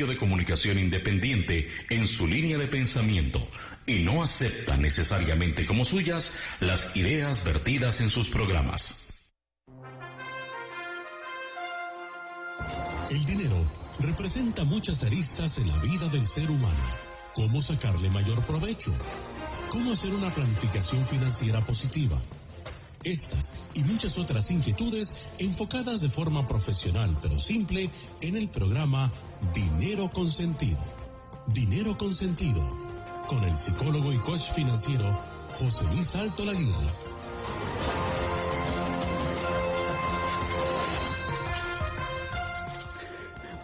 medio de comunicación independiente en su línea de pensamiento y no acepta necesariamente como suyas las ideas vertidas en sus programas. El dinero representa muchas aristas en la vida del ser humano. ¿Cómo sacarle mayor provecho? ¿Cómo hacer una planificación financiera positiva? Estas y muchas otras inquietudes enfocadas de forma profesional pero simple en el programa Dinero con Sentido. Dinero con Sentido, con el psicólogo y coach financiero José Luis Alto Laguirre.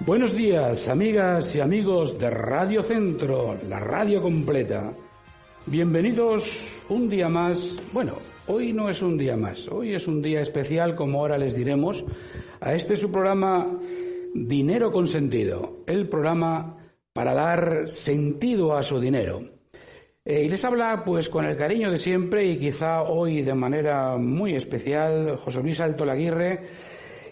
Buenos días, amigas y amigos de Radio Centro, la radio completa. Bienvenidos un día más. Bueno, hoy no es un día más, hoy es un día especial, como ahora les diremos, a este su programa Dinero con Sentido, el programa para dar sentido a su dinero. Y les habla pues con el cariño de siempre y quizá hoy de manera muy especial José Luis Alto Laguirre.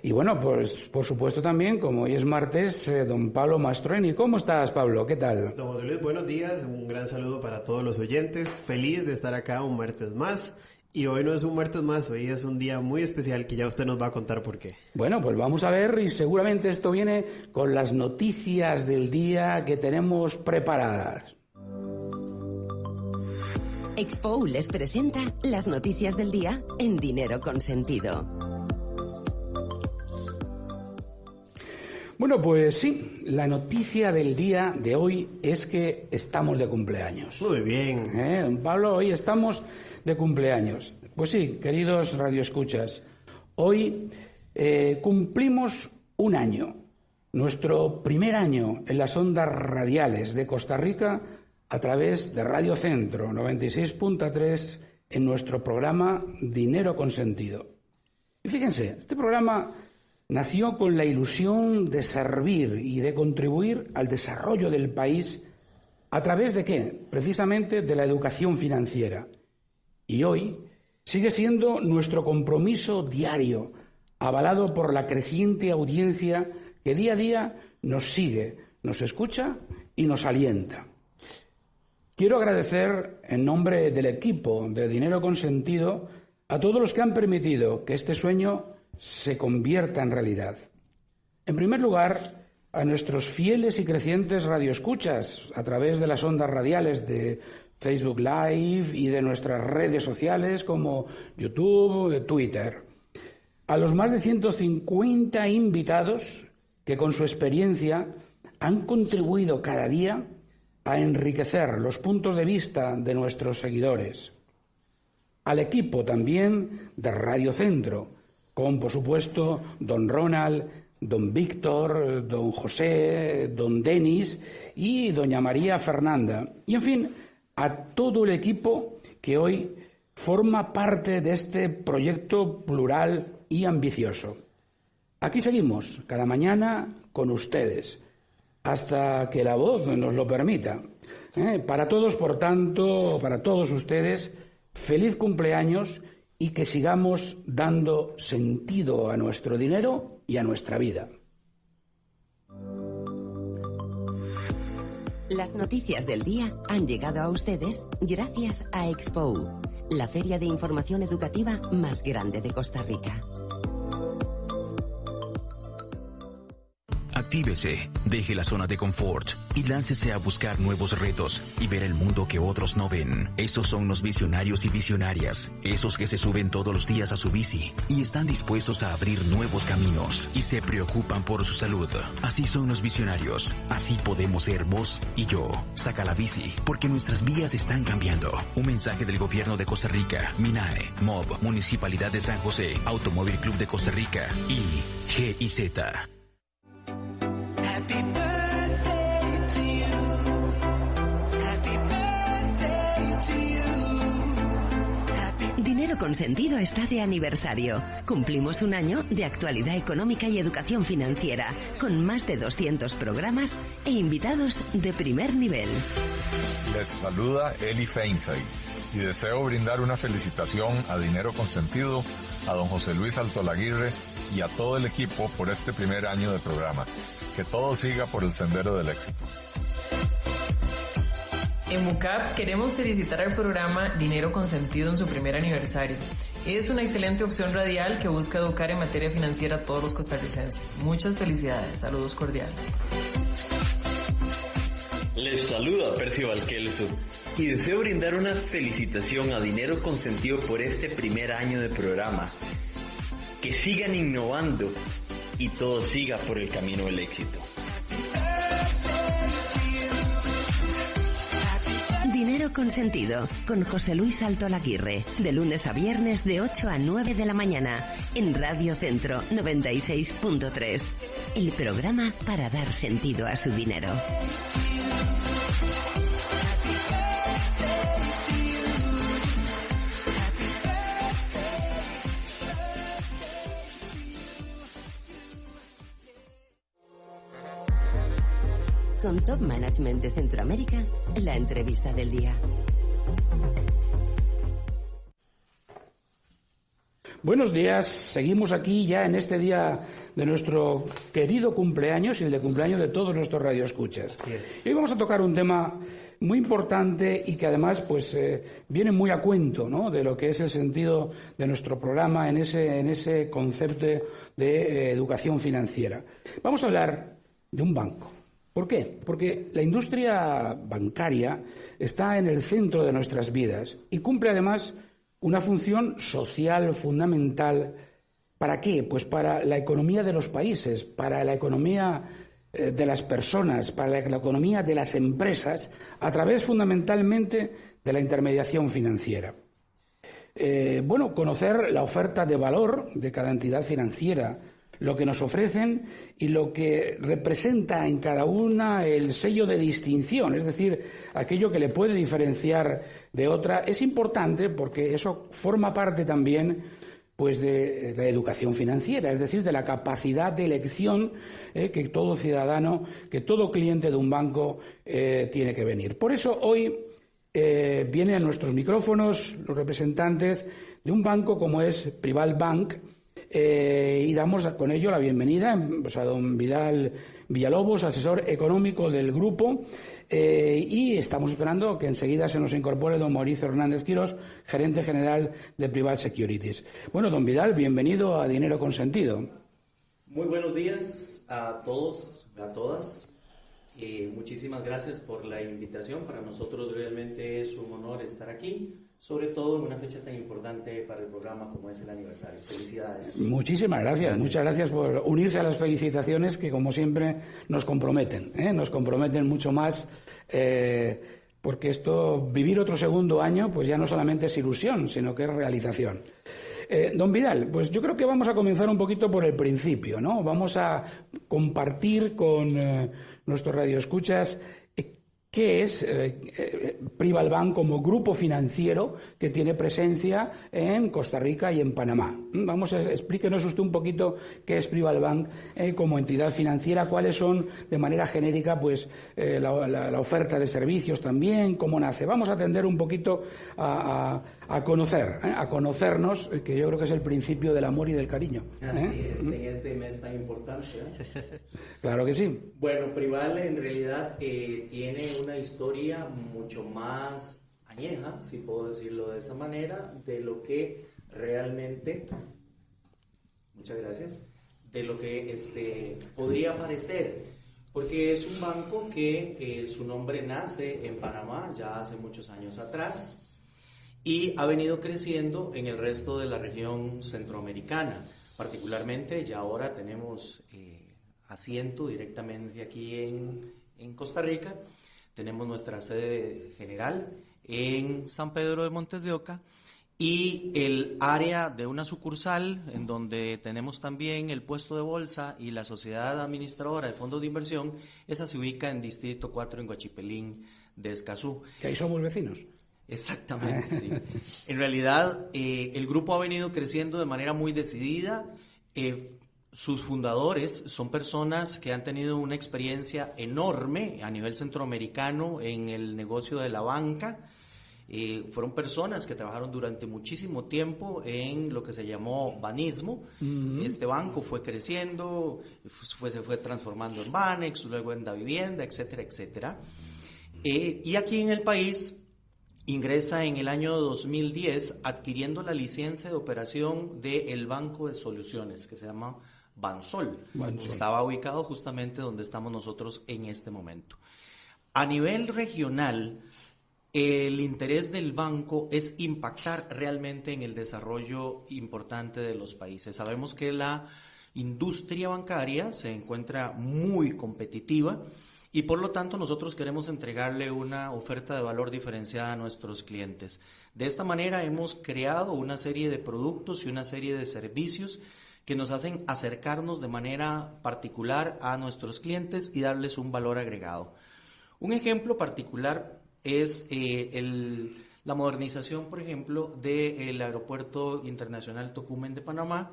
Y bueno, pues por supuesto también, como hoy es martes, don Pablo Mastroeni. ¿Cómo estás, Pablo? ¿Qué tal? Don José Luis, buenos días. Un gran saludo para todos los oyentes. Feliz de estar acá un martes más. Y hoy no es un martes más, hoy es un día muy especial que ya usted nos va a contar por qué. Bueno, pues vamos a ver y seguramente esto viene con las noticias del día que tenemos preparadas. Expo les presenta las noticias del día en Dinero con Sentido. Bueno, pues sí, la noticia del día de hoy es que estamos de cumpleaños. Muy bien. Don Pablo, hoy estamos de cumpleaños. Pues sí, queridos radioescuchas, hoy cumplimos un año, nuestro primer año en las ondas radiales de Costa Rica a través de Radio Centro 96.3 en nuestro programa Dinero con Sentido. Y fíjense, este programa nació con la ilusión de servir y de contribuir al desarrollo del país a través de ¿qué? Precisamente de la educación financiera. Y hoy sigue siendo nuestro compromiso diario, avalado por la creciente audiencia que día a día nos sigue, nos escucha y nos alienta. Quiero agradecer en nombre del equipo de Dinero con Sentido a todos los que han permitido que este sueño se convierta en realidad. En primer lugar, a nuestros fieles y crecientes radioescuchas a través de las ondas radiales de Facebook Live y de nuestras redes sociales como YouTube, Twitter. A los más de 150 invitados que con su experiencia han contribuido cada día a enriquecer los puntos de vista de nuestros seguidores. Al equipo también de Radio Centro, con, por supuesto, don Ronald, don Víctor, don José, don Denis y doña María Fernanda. Y, en fin, a todo el equipo que hoy forma parte de este proyecto plural y ambicioso. Aquí seguimos, cada mañana, con ustedes, hasta que la voz nos lo permita. Para todos, por tanto, para todos ustedes, feliz cumpleaños y que sigamos dando sentido a nuestro dinero y a nuestra vida. Las noticias del día han llegado a ustedes gracias a Expo, la feria de información educativa más grande de Costa Rica. Actívese, deje la zona de confort y láncese a buscar nuevos retos y ver el mundo que otros no ven. Esos son los visionarios y visionarias, esos que se suben todos los días a su bici y están dispuestos a abrir nuevos caminos y se preocupan por su salud. Así son los visionarios, así podemos ser vos y yo. Saca la bici, porque nuestras vías están cambiando. Un mensaje del Gobierno de Costa Rica, MINAE, MOB, Municipalidad de San José, Automóvil Club de Costa Rica y GIZ. Happy birthday to you. Happy birthday to you. Dinero con Sentido está de aniversario. Cumplimos un año de actualidad económica y educación financiera, con más de 200 programas e invitados de primer nivel. Les saluda Eli Feinstein y deseo brindar una felicitación a Dinero con Sentido, a don José Luis Alto Laguirre y a todo el equipo por este primer año de programa. Que todo siga por el sendero del éxito. En MUCAP queremos felicitar al programa Dinero con Sentido en su primer aniversario. Es una excelente opción radial que busca educar en materia financiera a todos los costarricenses. Muchas felicidades, saludos cordiales. Les saluda Percio Valquelso y deseo brindar una felicitación a Dinero con Sentido por este primer año de programa. Que sigan innovando y todo siga por el camino del éxito. Dinero con Sentido, con José Luis Altolaguirre, de lunes a viernes de 8 a 9 de la mañana, en Radio Centro 96.3, el programa para dar sentido a su dinero. Con Top Management de Centroamérica, la entrevista del día. Buenos días, seguimos aquí ya en este día de nuestro querido cumpleaños y el de cumpleaños de todos nuestros radioescuchas. Hoy vamos a tocar un tema muy importante y que además pues viene muy a cuento, ¿no?, de lo que es el sentido de nuestro programa en ese concepto de educación financiera. Vamos a hablar de un banco. ¿Por qué? Porque la industria bancaria está en el centro de nuestras vidas y cumple además una función social fundamental. ¿Para qué? Pues para la economía de los países, para la economía de las personas, para la economía de las empresas, a través fundamentalmente de la intermediación financiera. Conocer la oferta de valor de cada entidad financiera, lo que nos ofrecen y lo que representa en cada una el sello de distinción, es decir, aquello que le puede diferenciar de otra, es importante porque eso forma parte también pues de la educación financiera, es decir, de la capacidad de elección que todo ciudadano, que todo cliente de un banco tiene que venir. Por eso hoy vienen a nuestros micrófonos los representantes de un banco como es Privalbank, y damos con ello la bienvenida pues, a don Vidal Villalobos, asesor económico del grupo, y estamos esperando que enseguida se nos incorpore don Mauricio Hernández Quirós, gerente general de Prival Securities. Bueno, don Vidal, bienvenido a Dinero con Sentido. Muy buenos días a todos, a todas. Muchísimas gracias por la invitación. Para nosotros realmente es un honor estar aquí, sobre todo en una fecha tan importante para el programa como es el aniversario. Felicidades. Muchísimas gracias. Muchas gracias por unirse a las felicitaciones que, como siempre, nos comprometen mucho más, porque vivir otro segundo año, pues ya no solamente es ilusión, sino que es realización. Don Vidal, pues yo creo que vamos a comenzar un poquito por el principio, ¿no? Vamos a compartir con nuestros radioescuchas qué es Privalbank como grupo financiero que tiene presencia en Costa Rica y en Panamá. Explíquenos usted un poquito qué es Privalbank como entidad financiera, cuáles son de manera genérica pues la oferta de servicios también, cómo nace. Vamos a atender un poquito a conocernos, que yo creo que es el principio del amor y del cariño. Así es, en este mes tan importante. Claro que sí. Bueno, Prival en realidad tiene una historia mucho más añeja, si puedo decirlo de esa manera, de lo que realmente, muchas gracias, de lo que podría parecer, porque es un banco que su nombre nace en Panamá ya hace muchos años atrás y ha venido creciendo en el resto de la región centroamericana, particularmente ya ahora tenemos asiento directamente aquí en Costa Rica. Tenemos nuestra sede general en San Pedro de Montes de Oca y el área de una sucursal en donde tenemos también el puesto de bolsa y la sociedad administradora de fondos de inversión. Esa se ubica en Distrito 4 en Guachipelín de Escazú. Que ahí somos vecinos. Exactamente, sí. En realidad, el grupo ha venido creciendo de manera muy decidida. Sus fundadores son personas que han tenido una experiencia enorme a nivel centroamericano en el negocio de la banca. Fueron personas que trabajaron durante muchísimo tiempo en lo que se llamó banismo. Este banco fue creciendo, se fue transformando en Banex, luego en Davivienda, etcétera, etcétera. Y aquí en el país ingresa en el año 2010 adquiriendo la licencia de operación del Banco de Soluciones, que se llama Bansol. Estaba ubicado justamente donde estamos nosotros en este momento. A nivel regional, el interés del banco es impactar realmente en el desarrollo importante de los países. Sabemos que la industria bancaria se encuentra muy competitiva y por lo tanto nosotros queremos entregarle una oferta de valor diferenciada a nuestros clientes. De esta manera hemos creado una serie de productos y una serie de servicios que nos hacen acercarnos de manera particular a nuestros clientes y darles un valor agregado. Un ejemplo particular es la modernización, por ejemplo, del Aeropuerto Internacional Tocumen de Panamá.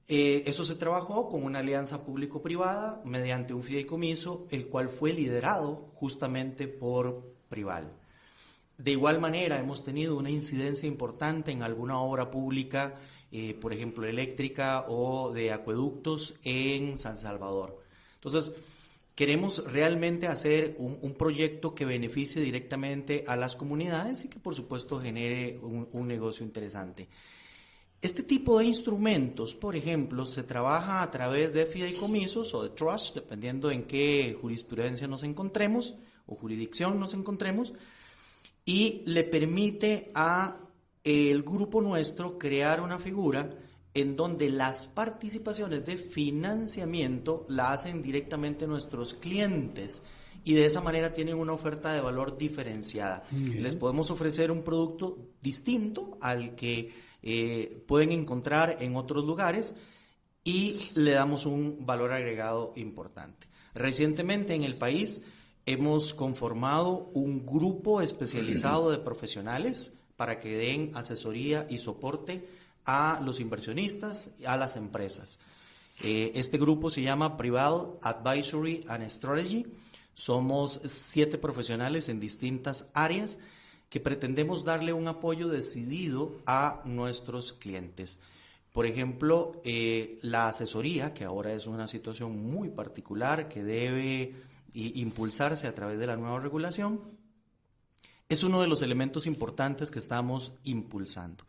Eso se trabajó con una alianza público-privada mediante un fideicomiso, el cual fue liderado justamente por Prival. De igual manera, hemos tenido una incidencia importante en alguna obra pública, por ejemplo, eléctrica o de acueductos en San Salvador. Entonces, queremos realmente hacer un proyecto que beneficie directamente a las comunidades y que, por supuesto, genere un negocio interesante. Este tipo de instrumentos, por ejemplo, se trabaja a través de fideicomisos o de trust, dependiendo en qué jurisprudencia nos encontremos o jurisdicción nos encontremos, y le permite a el grupo nuestro crear una figura en donde las participaciones de financiamiento la hacen directamente nuestros clientes y de esa manera tienen una oferta de valor diferenciada. Les podemos ofrecer un producto distinto al que pueden encontrar en otros lugares y le damos un valor agregado importante. Recientemente en el país hemos conformado un grupo especializado de profesionales para que den asesoría y soporte a los inversionistas, a las empresas. Este grupo se llama Prival Advisory and Strategy. Somos 7 profesionales en distintas áreas que pretendemos darle un apoyo decidido a nuestros clientes. Por ejemplo, la asesoría, que ahora es una situación muy particular que debe impulsarse a través de la nueva regulación, es uno de los elementos importantes que estamos impulsando.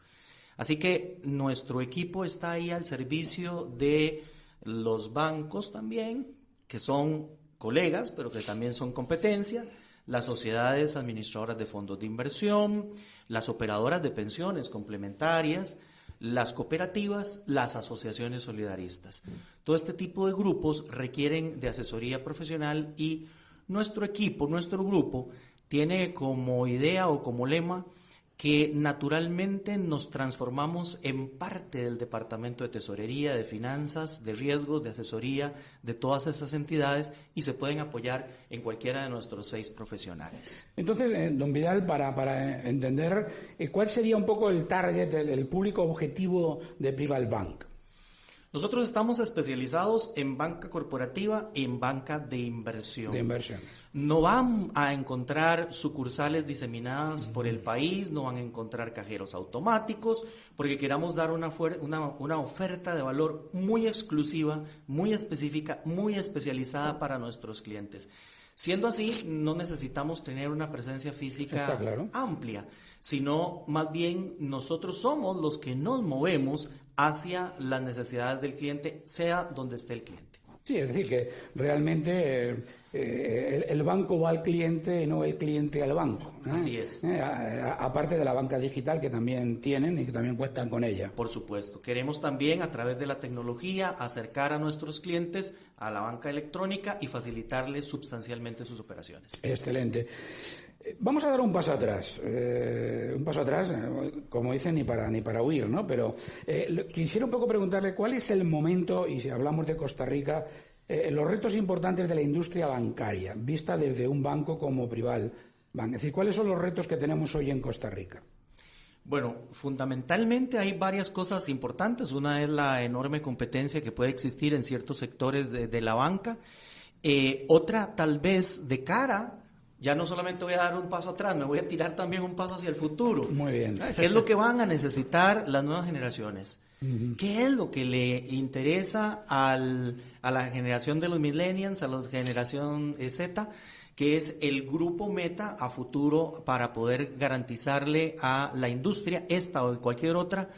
Así que nuestro equipo está ahí al servicio de los bancos también, que son colegas, pero que también son competencia, las sociedades administradoras de fondos de inversión, las operadoras de pensiones complementarias, las cooperativas, las asociaciones solidaristas. Todo este tipo de grupos requieren de asesoría profesional y nuestro equipo, nuestro grupo, tiene como idea o como lema que naturalmente nos transformamos en parte del Departamento de Tesorería, de Finanzas, de Riesgos, de Asesoría, de todas esas entidades y se pueden apoyar en cualquiera de nuestros 6 profesionales. Entonces, don Vidal, para entender, ¿cuál sería un poco el target, el público objetivo de Prival Bank? Nosotros estamos especializados en banca corporativa y en banca de inversión. No van a encontrar sucursales diseminadas por el país, no van a encontrar cajeros automáticos, porque queramos dar una oferta de valor muy exclusiva, muy específica, muy especializada para nuestros clientes. Siendo así, no necesitamos tener una presencia física amplia, sino más bien nosotros somos los que nos movemos hacia las necesidades del cliente, sea donde esté el cliente. Sí, es decir, que realmente el banco va al cliente y no el cliente al banco. Así es. Aparte de la banca digital que también tienen y que también cuentan con ella. Por supuesto. Queremos también, a través de la tecnología, acercar a nuestros clientes a la banca electrónica y facilitarles sustancialmente sus operaciones. Excelente. Vamos a dar un paso atrás, como dicen, ni para huir, ¿no? Pero quisiera un poco preguntarle cuál es el momento, y si hablamos de Costa Rica, los retos importantes de la industria bancaria, vista desde un banco como Prival Bank. Es decir, ¿cuáles son los retos que tenemos hoy en Costa Rica? Bueno, fundamentalmente hay varias cosas importantes. Una es la enorme competencia que puede existir en ciertos sectores de la banca. Otra, tal vez, de cara ya no solamente voy a dar un paso atrás, me voy a tirar también un paso hacia el futuro. Muy bien. ¿Qué es lo que van a necesitar las nuevas generaciones? ¿Qué es lo que le interesa a la generación de los millennials, a la generación Z, que es el grupo meta a futuro para poder garantizarle a la industria, esta o cualquier otra,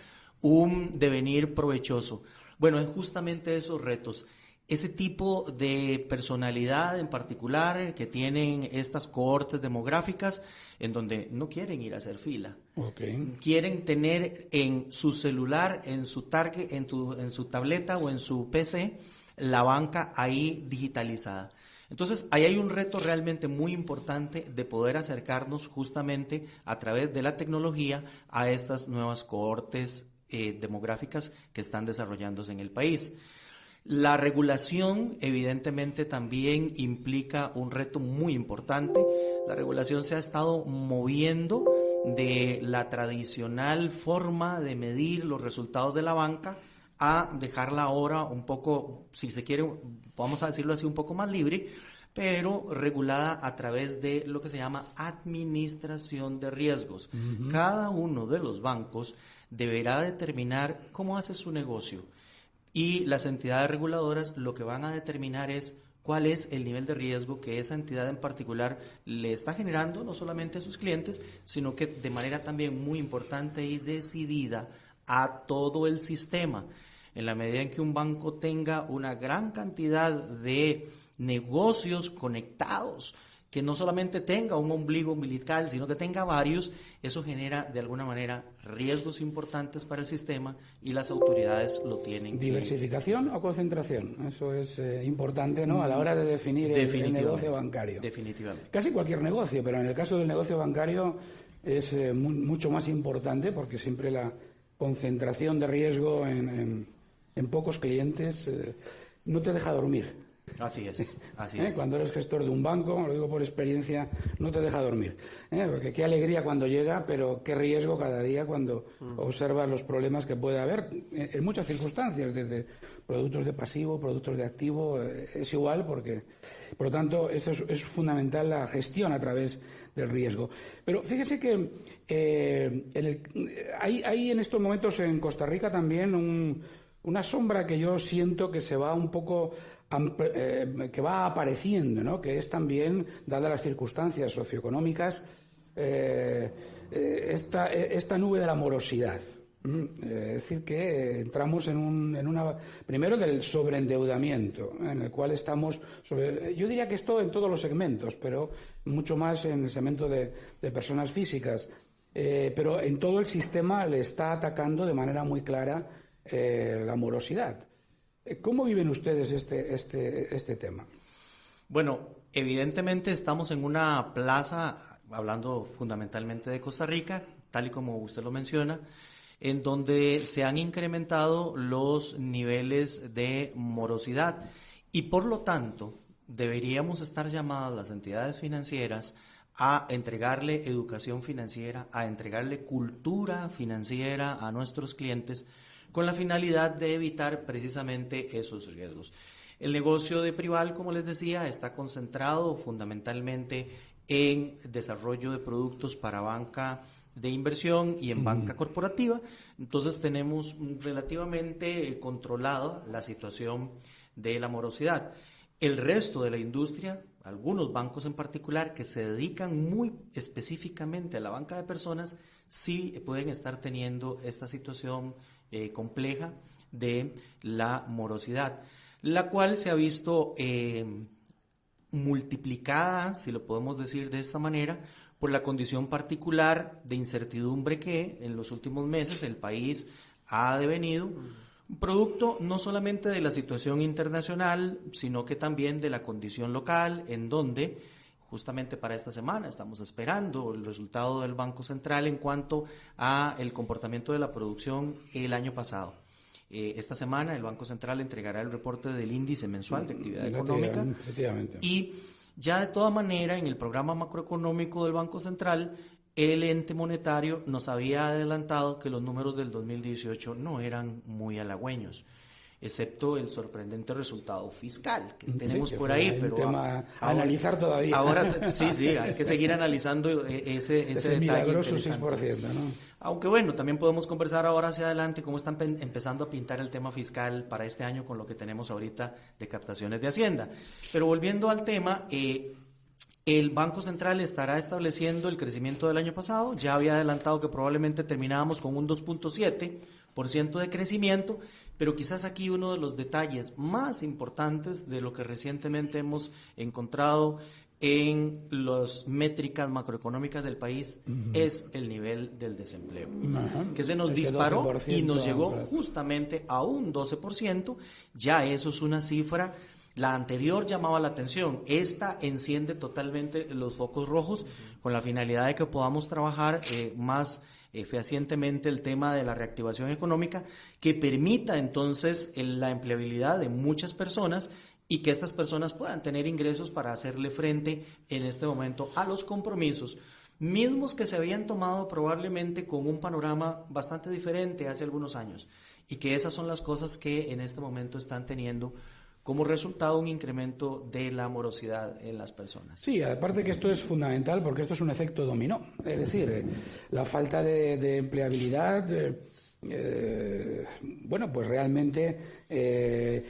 un devenir provechoso? Bueno, es justamente esos retos. Ese tipo de personalidad en particular que tienen estas cohortes demográficas en donde no quieren ir a hacer fila. Okay. Quieren tener en su celular, en su target, en su tableta o en su PC, la banca ahí digitalizada. Entonces, ahí hay un reto realmente muy importante de poder acercarnos justamente a través de la tecnología a estas nuevas cohortes demográficas que están desarrollándose en el país. La regulación evidentemente también implica un reto muy importante. La regulación se ha estado moviendo de la tradicional forma de medir los resultados de la banca a dejarla ahora un poco, si se quiere, vamos a decirlo así, un poco más libre, pero regulada a través de lo que se llama administración de riesgos. Cada uno de los bancos deberá determinar cómo hace su negocio. Y las entidades reguladoras lo que van a determinar es cuál es el nivel de riesgo que esa entidad en particular le está generando, no solamente a sus clientes, sino que de manera también muy importante y decidida a todo el sistema. En la medida en que un banco tenga una gran cantidad de negocios conectados, que no solamente tenga un ombligo umbilical, sino que tenga varios, eso genera de alguna manera riesgos importantes para el sistema y las autoridades lo tienen. ¿Diversificación o concentración? Eso es importante, ¿no?, a la hora de definir el negocio bancario. Definitivamente. Casi cualquier negocio, pero en el caso del negocio bancario es mucho más importante porque siempre la concentración de riesgo en pocos clientes no te deja dormir. Así es, así es. Cuando eres gestor de un banco, lo digo por experiencia, no te deja dormir. Porque qué alegría cuando llega, pero qué riesgo cada día cuando observas los problemas que puede haber en muchas circunstancias, desde productos de pasivo, productos de activo, es igual porque, por lo tanto, esto es fundamental la gestión a través del riesgo. Pero fíjese que hay en estos momentos en Costa Rica también una sombra que yo siento que se va un poco que va apareciendo, ¿no?, que es también, dadas las circunstancias socioeconómicas, esta nube de la morosidad. Es decir, que entramos en una primero del sobreendeudamiento, en el cual estamos yo diría que esto en todos los segmentos, pero mucho más en el segmento de personas físicas, pero en todo el sistema le está atacando de manera muy clara la morosidad. ¿Cómo viven ustedes este tema? Bueno, evidentemente estamos en una plaza, hablando fundamentalmente de Costa Rica, tal y como usted lo menciona, en donde se han incrementado los niveles de morosidad y por lo tanto deberíamos estar llamadas las entidades financieras a entregarle educación financiera, a entregarle cultura financiera a nuestros clientes, con la finalidad de evitar precisamente esos riesgos. El negocio de Prival, como les decía, está concentrado fundamentalmente en desarrollo de productos para banca de inversión y en banca corporativa. Entonces tenemos relativamente controlada la situación de la morosidad. El resto de la industria, algunos bancos en particular que se dedican muy específicamente a la banca de personas, sí pueden estar teniendo esta situación compleja de la morosidad, la cual se ha visto multiplicada, si lo podemos decir de esta manera, por la condición particular de incertidumbre que en los últimos meses el país ha devenido, producto no solamente de la situación internacional, sino que también de la condición local, en donde justamente para esta semana estamos esperando el resultado del Banco Central en cuanto a el comportamiento de la producción el año pasado. Esta semana el Banco Central entregará el reporte del índice mensual de actividad económica y ya de toda manera en el programa macroeconómico del Banco Central el ente monetario nos había adelantado que los números del 2018 no eran muy halagüeños. excepto el sorprendente resultado fiscal que tenemos por fue ahí. un Pero tema a analizar todavía. Ahora sí, hay que seguir analizando ese detalle milagroso interesante. 6%, ¿no? Aunque bueno, también podemos conversar ahora hacia adelante cómo están empezando a pintar el tema fiscal para este año con lo que tenemos ahorita de captaciones de Hacienda. Pero volviendo al tema, el Banco Central estará estableciendo el crecimiento del año pasado. Ya había adelantado que probablemente terminábamos con un 2.7% de crecimiento, pero quizás aquí uno de los detalles más importantes de lo que recientemente hemos encontrado en las métricas macroeconómicas del país es el nivel del desempleo, que se nos disparó y nos llegó justamente a un 12%. Ya eso es una cifra. La anterior llamaba la atención, esta enciende totalmente los focos rojos con la finalidad de que podamos trabajar más fehacientemente el tema de la reactivación económica, que permita entonces la empleabilidad de muchas personas y que estas personas puedan tener ingresos para hacerle frente en este momento a los compromisos mismos que se habían tomado probablemente con un panorama bastante diferente hace algunos años, y que esas son las cosas que en este momento están teniendo como resultado un incremento de la morosidad en las personas. Sí, aparte que esto es fundamental porque esto es un efecto dominó, es decir, la falta de empleabilidad, bueno, pues realmente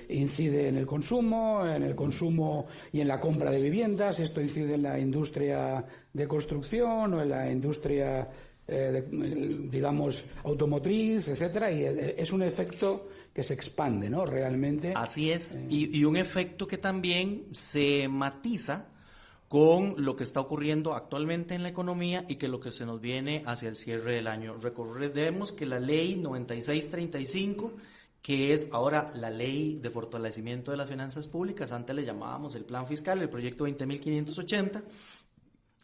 incide en el consumo y en la compra de viviendas. Esto incide en la industria de construcción o en la industria, digamos, automotriz, etcétera, y es un efecto que se expande, ¿no? Realmente. Así es, y un efecto que también se matiza con lo que está ocurriendo actualmente en la economía y que lo que se nos viene hacia el cierre del año. Recordemos que la ley 9635, que es ahora la ley de fortalecimiento de las finanzas públicas, antes le llamábamos el plan fiscal, el proyecto 20.580,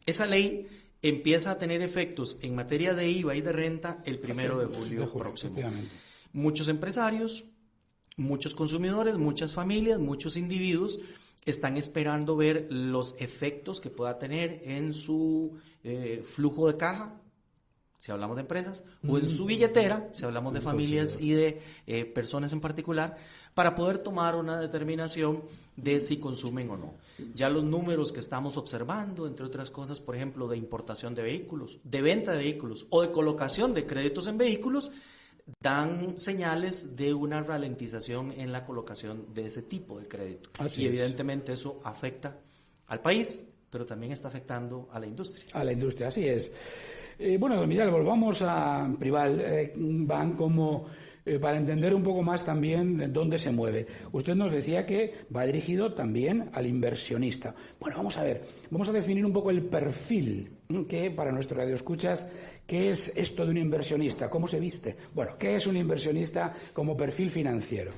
esa ley empieza a tener efectos en materia de IVA y de renta el 1 de julio próximo. Muchos empresarios, muchos consumidores, muchas familias, muchos individuos están esperando ver los efectos que pueda tener en su flujo de caja, si hablamos de empresas, o en su billetera, si hablamos de familias y de personas en particular, para poder tomar una determinación de si consumen o no. Ya los números que estamos observando, entre otras cosas, por ejemplo, de importación de vehículos, de venta de vehículos o de colocación de créditos en vehículos, dan señales de una ralentización en la colocación de ese tipo de crédito. Y evidentemente eso afecta al país, pero también está afectando a la industria. A la industria, así es. Bueno, don Miguel, volvamos a Prival Bank como para entender un poco más también dónde se mueve. Usted nos decía que va dirigido también al inversionista. Bueno, vamos a ver, vamos a definir un poco el perfil que para nuestro radioescuchas, ¿qué es esto de un inversionista? ¿Cómo se viste? Bueno, ¿qué es un inversionista como perfil financiero?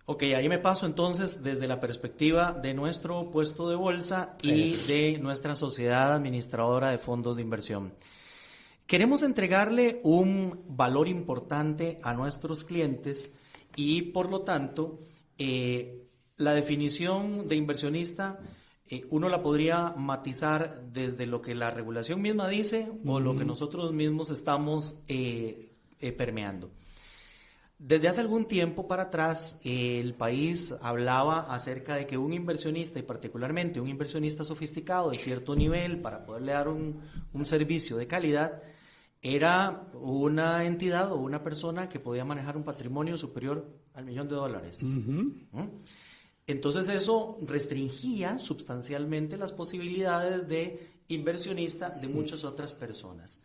Ok, ahí me paso entonces desde la perspectiva de nuestro puesto de bolsa y de nuestra sociedad administradora de fondos de inversión. Queremos entregarle un valor importante a nuestros clientes y, por lo tanto, la definición de inversionista uno la podría matizar desde lo que la regulación misma dice o lo que nosotros mismos estamos permeando. Desde hace algún tiempo para atrás, el país hablaba acerca de que un inversionista, y particularmente un inversionista sofisticado de cierto nivel, para poderle dar un servicio de calidad, era una entidad o una persona que podía manejar un patrimonio superior al $1.000.000. Entonces eso restringía sustancialmente las posibilidades de inversionista de muchas otras personas.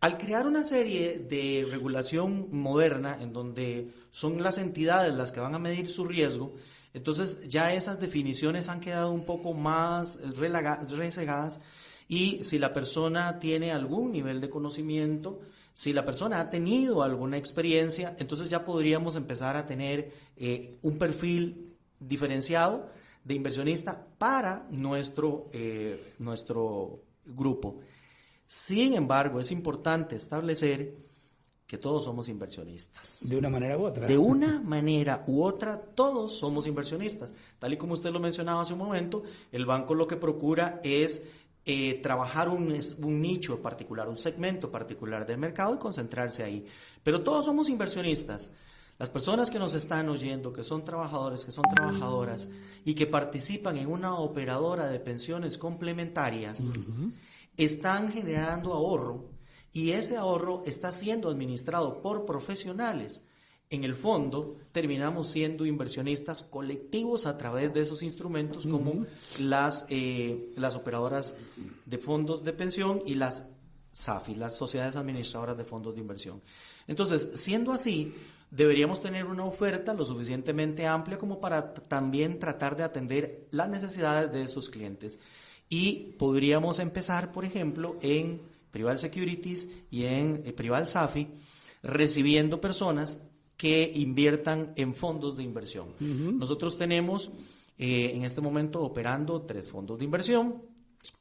Al crear una serie de regulación moderna en donde son las entidades las que van a medir su riesgo, entonces ya esas definiciones han quedado un poco más resegadas, y si la persona tiene algún nivel de conocimiento, si la persona ha tenido alguna experiencia, entonces ya podríamos empezar a tener un perfil diferenciado de inversionista para nuestro grupo. Sin embargo, es importante establecer que todos somos inversionistas. De una manera u otra. De una manera u otra, todos somos inversionistas. Tal y como usted lo mencionaba hace un momento, el banco lo que procura es trabajar un nicho particular, un segmento particular del mercado y concentrarse ahí. Pero todos somos inversionistas. Las personas que nos están oyendo, que son trabajadores, que son trabajadoras y que participan en una operadora de pensiones complementarias, están generando ahorro y ese ahorro está siendo administrado por profesionales. En el fondo, terminamos siendo inversionistas colectivos a través de esos instrumentos como las operadoras de fondos de pensión y las SAFI, las sociedades administradoras de fondos de inversión. Entonces, siendo así, deberíamos tener una oferta lo suficientemente amplia como para también tratar de atender las necesidades de esos clientes. Y podríamos empezar, por ejemplo, en Prival Securities y en Prival SAFI, recibiendo personas que inviertan en fondos de inversión. Nosotros tenemos en este momento operando 3 fondos de inversión,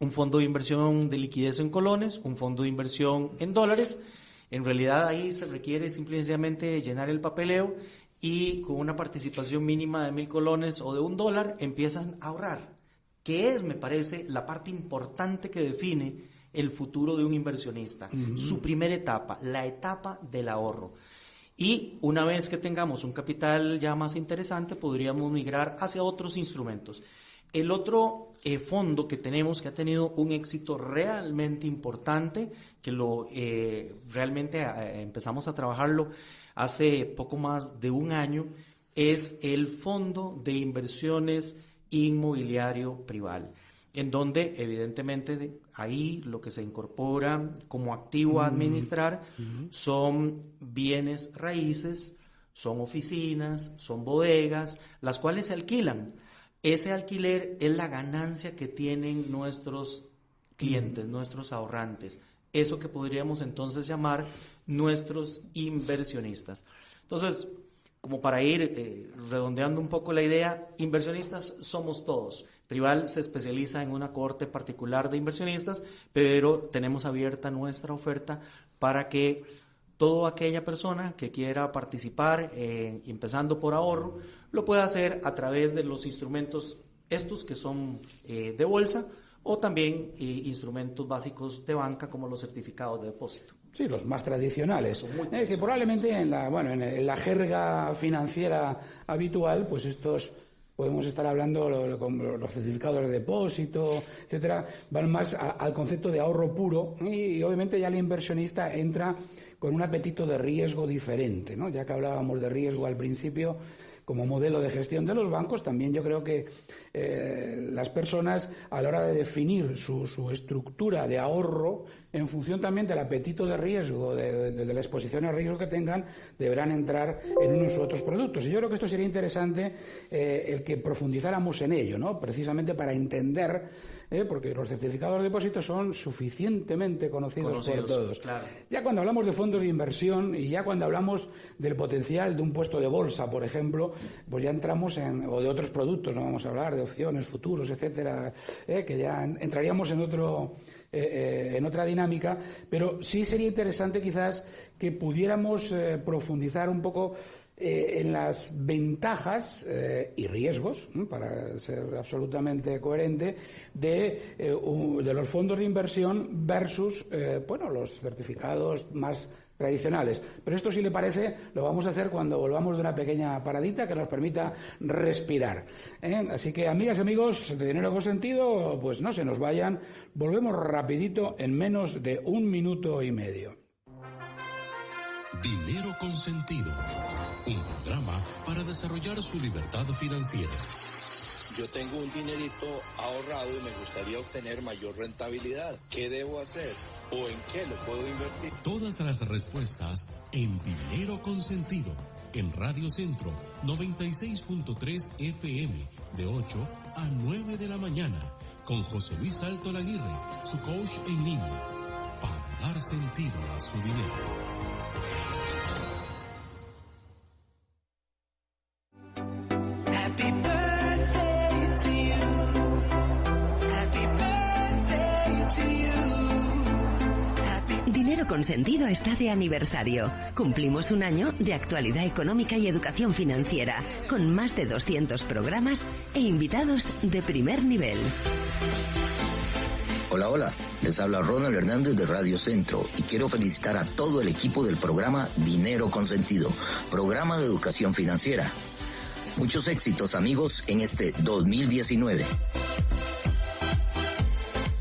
un fondo de inversión de liquidez en colones, un fondo de inversión en dólares. En realidad ahí se requiere simplemente llenar el papeleo y con una participación mínima de 1,000 colones o de $1 empiezan a ahorrar, que es, me parece, la parte importante que define el futuro de un inversionista. Su primera etapa, la etapa del ahorro. Y una vez que tengamos un capital ya más interesante, podríamos migrar hacia otros instrumentos. El otro fondo que tenemos, que ha tenido un éxito realmente importante, que realmente empezamos a trabajarlo hace poco más de un año, es el Fondo de Inversiones Inmobiliario Prival, en donde evidentemente ahí lo que se incorpora como activo a administrar son bienes raíces, son oficinas, son bodegas, las cuales se alquilan. Ese alquiler es la ganancia que tienen nuestros clientes, nuestros ahorrantes, eso que podríamos entonces llamar nuestros inversionistas. Entonces, como para ir redondeando un poco la idea, inversionistas somos todos. Prival se especializa en una cohorte particular de inversionistas, pero tenemos abierta nuestra oferta para que toda aquella persona que quiera participar, empezando por ahorro, lo pueda hacer a través de los instrumentos estos que son de bolsa o también instrumentos básicos de banca como los certificados de depósito. Sí, los más tradicionales, que probablemente en la jerga financiera habitual, pues estos podemos estar hablando con los certificados de depósito, etcétera, van más al concepto de ahorro puro y obviamente ya el inversionista entra con un apetito de riesgo diferente, ¿no? Ya que hablábamos de riesgo al principio como modelo de gestión de los bancos, también yo creo que las personas a la hora de definir su estructura de ahorro en función también del apetito de riesgo, de la exposición al riesgo que tengan, deberán entrar en unos u otros productos. Y yo creo que esto sería interesante el que profundizáramos en ello, ¿no? Precisamente para entender, porque los certificados de depósito son suficientemente conocidos por todos. Claro. Ya cuando hablamos de fondos de inversión y ya cuando hablamos del potencial de un puesto de bolsa, por ejemplo, pues ya entramos o de otros productos, no vamos a hablar de opciones, futuros, etcétera, que ya entraríamos en otra dinámica, pero sí sería interesante quizás que pudiéramos profundizar un poco en las ventajas y riesgos, para ser absolutamente coherente, de los fondos de inversión versus los certificados más tradicionales. Pero esto, si le parece, lo vamos a hacer cuando volvamos de una pequeña paradita que nos permita respirar. Así que, amigas y amigos de Dinero Consentido, pues no se nos vayan. Volvemos rapidito en menos de 1 minuto y medio. Dinero Consentido, un programa para desarrollar su libertad financiera. Yo tengo un dinerito ahorrado y me gustaría obtener mayor rentabilidad. ¿Qué debo hacer? ¿O en qué lo puedo invertir? Todas las respuestas en Dinero Consentido, en Radio Centro 96.3 FM, de 8 a 9 de la mañana, con José Luis Salto Laguirre, su coach en línea, para dar sentido a su dinero. Dinero Consentido está de aniversario. Cumplimos 1 año de actualidad económica y educación financiera, con más de 200 programas e invitados de primer nivel. Hola, hola, les habla Ronald Hernández de Radio Centro y quiero felicitar a todo el equipo del programa Dinero Consentido, programa de educación financiera. Muchos éxitos, amigos, en este 2019.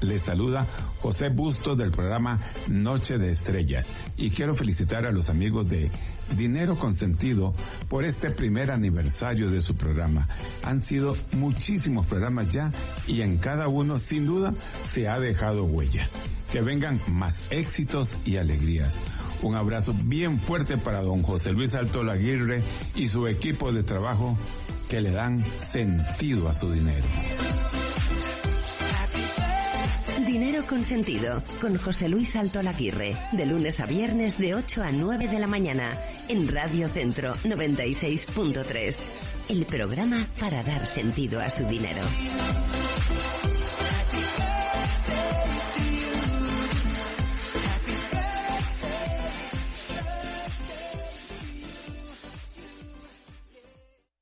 Les saluda José Bustos del programa Noche de Estrellas y quiero felicitar a los amigos de Dinero Consentido por este primer aniversario de su programa. Han sido muchísimos programas ya y en cada uno sin duda se ha dejado huella. Que vengan más éxitos y alegrías. Un abrazo bien fuerte para don José Luis Altolaguirre y su equipo de trabajo que le dan sentido a su dinero. Dinero Consentido, con José Luis Altolaguirre, de lunes a viernes de 8 a 9 de la mañana, en Radio Centro 96.3, el programa para dar sentido a su dinero.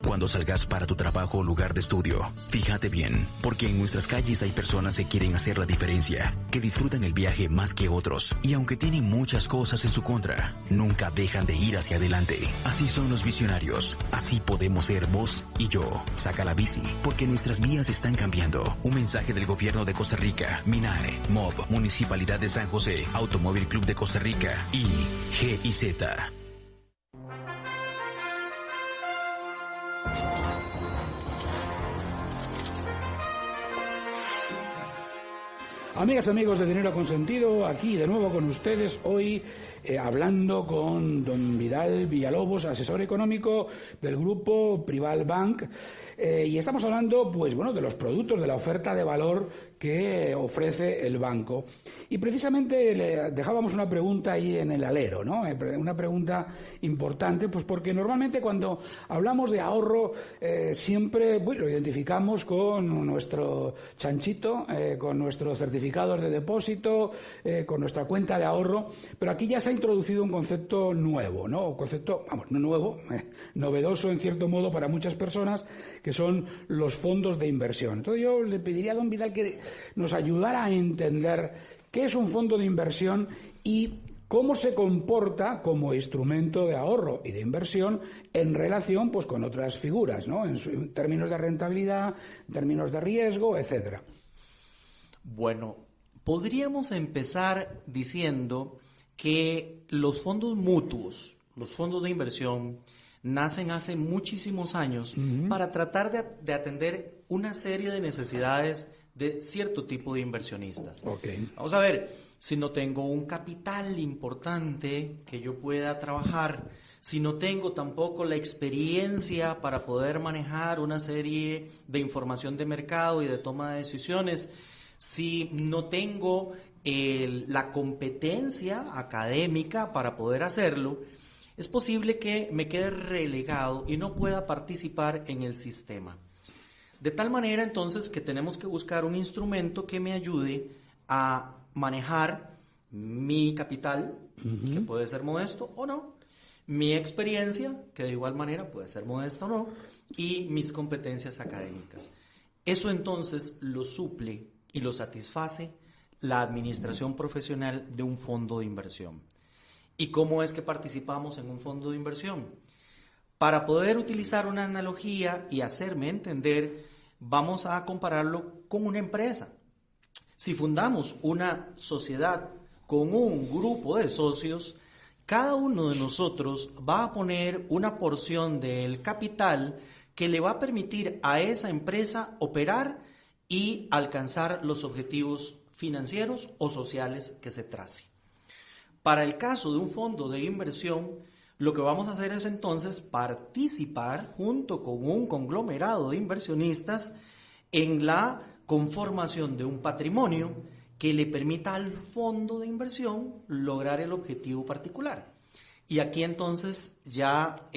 Cuando salgas para tu trabajo o lugar de estudio, fíjate bien, porque en nuestras calles hay personas que quieren hacer la diferencia, que disfrutan el viaje más que otros, y aunque tienen muchas cosas en su contra, nunca dejan de ir hacia adelante. Así son los visionarios, así podemos ser vos y yo. Saca la bici, porque nuestras vías están cambiando. Un mensaje del gobierno de Costa Rica, MINAE, MOB, Municipalidad de San José, Automóvil Club de Costa Rica y GIZ. Amigas, amigos de Dinero Consentido, aquí de nuevo con ustedes hoy hablando con don Vidal Villalobos, asesor económico del grupo Prival Bank, y estamos hablando, pues bueno, de los productos, de la oferta de valor que ofrece el banco. Y precisamente le dejábamos una pregunta ahí en el alero, ¿no? Una pregunta importante, pues porque normalmente cuando hablamos de ahorro siempre pues, lo identificamos con nuestro chanchito, con nuestros certificados de depósito, con nuestra cuenta de ahorro, pero aquí ya se ha introducido un concepto nuevo, ¿no? Un concepto, vamos, no nuevo, novedoso en cierto modo para muchas personas, que son los fondos de inversión. Entonces yo le pediría a don Vidal que nos ayudara a entender qué es un fondo de inversión y cómo se comporta como instrumento de ahorro y de inversión en relación pues con otras figuras, ¿no? En términos de rentabilidad, en términos de riesgo, etcétera. Bueno, podríamos empezar diciendo que los fondos mutuos, los fondos de inversión, nacen hace muchísimos años para tratar de atender una serie de necesidades de cierto tipo de inversionistas. Okay. Vamos a ver, si no tengo un capital importante que yo pueda trabajar, si no tengo tampoco la experiencia para poder manejar una serie de información de mercado y de toma de decisiones, si no tengo la competencia académica para poder hacerlo, es posible que me quede relegado y no pueda participar en el sistema. De tal manera entonces que tenemos que buscar un instrumento que me ayude a manejar mi capital, que puede ser modesto o no, mi experiencia, que de igual manera puede ser modesta o no, y mis competencias académicas. Eso entonces lo suple y lo satisface la administración profesional de un fondo de inversión. ¿Y cómo es que participamos en un fondo de inversión? Para poder utilizar una analogía y hacerme entender, vamos a compararlo con una empresa. Si fundamos una sociedad con un grupo de socios, cada uno de nosotros va a poner una porción del capital que le va a permitir a esa empresa operar y alcanzar los objetivos financieros o sociales que se trace. Para el caso de un fondo de inversión, lo que vamos a hacer es entonces participar junto con un conglomerado de inversionistas en la conformación de un patrimonio que le permita al fondo de inversión lograr el objetivo particular. Y aquí entonces ya